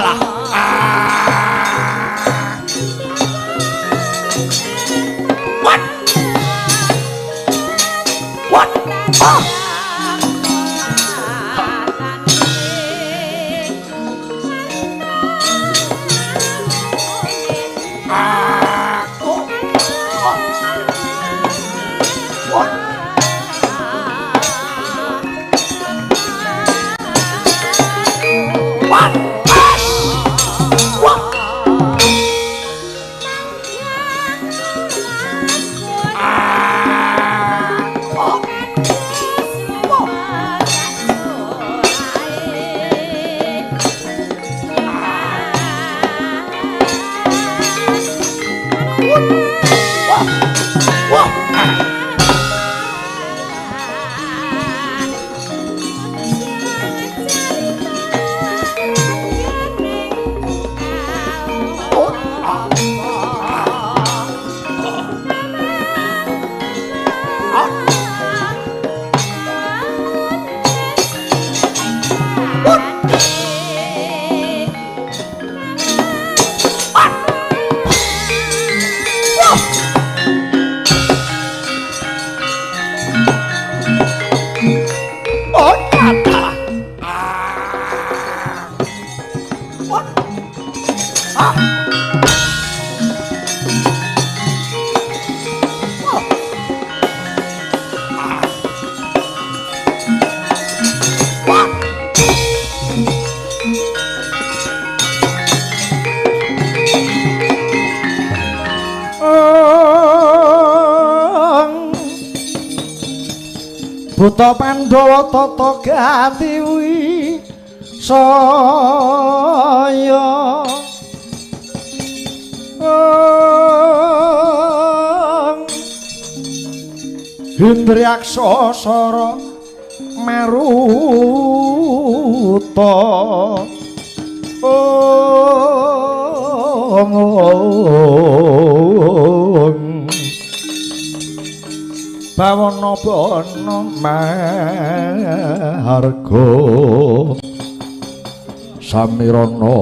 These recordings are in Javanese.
dalah. What? What? Ah. Buta Pandhawa tata gati saya Hendryaksa sara maruta bawana-bawana marga samirana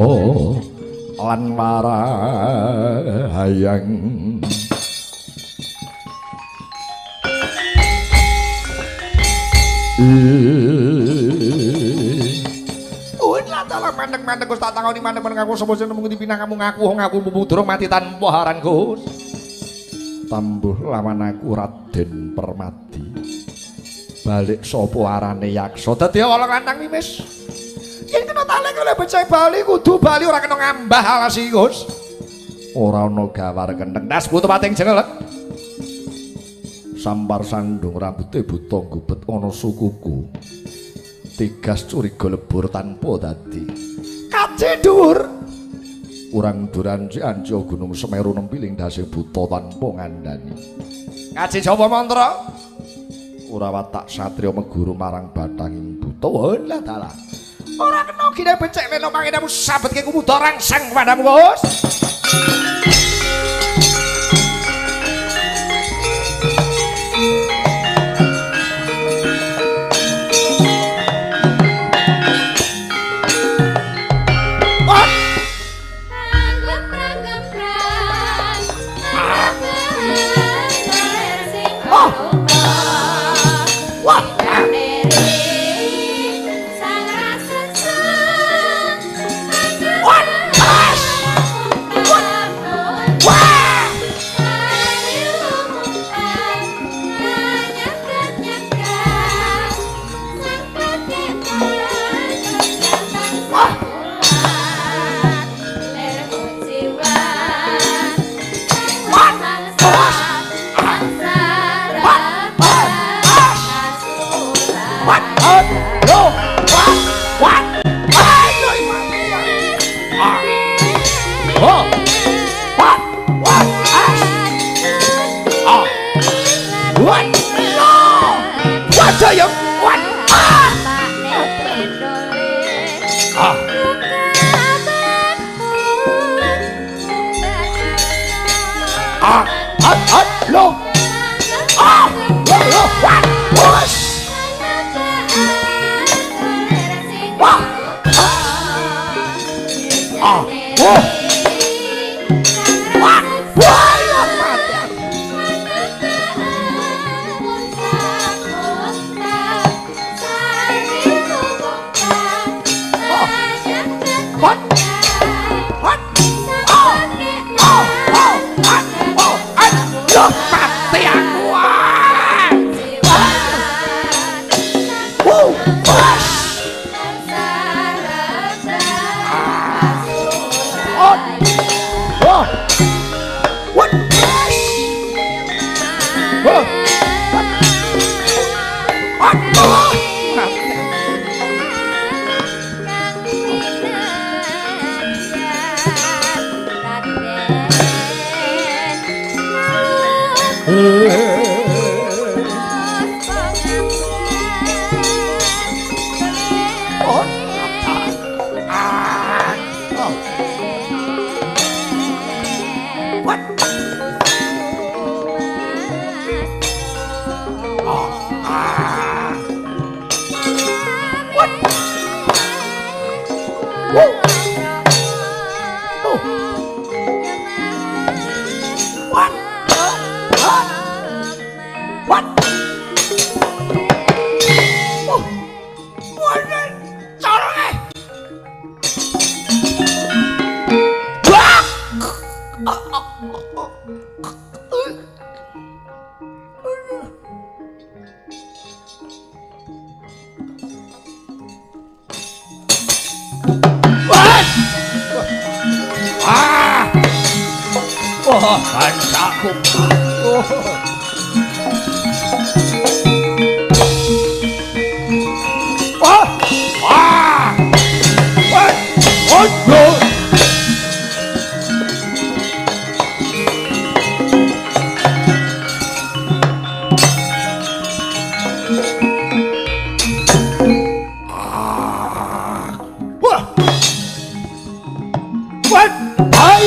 lan marahayang Dalam mandek-mandek Gus tak takoni mandek-mandek aku sapa sing nemu dipinang kamu ngaku durung mati tanpa haran Gus. Tambuh lawan aku Raden Permadi. Balik sapa arane yaksa dadi ala kandang mimis. Yen kena talek oleh becek bali kudu bali ora kena ngambah alas iki Gus. Ora ana gawar kendeng das butuh pating jengel. Sampar sandung rambute buta gubet ana sukuku. Tigas curiga lebur tanpa dadi kace dhuwur urang duran anjo gunung Semeru nempiling dase buta tanpa ngandani kace sapa mantra ora watak satriya meguru marang bathanging buta lah dalah ora kena gine becek leno mangenamu sabetke kumuda rangsang kepadamu Gus.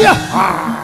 Ayah!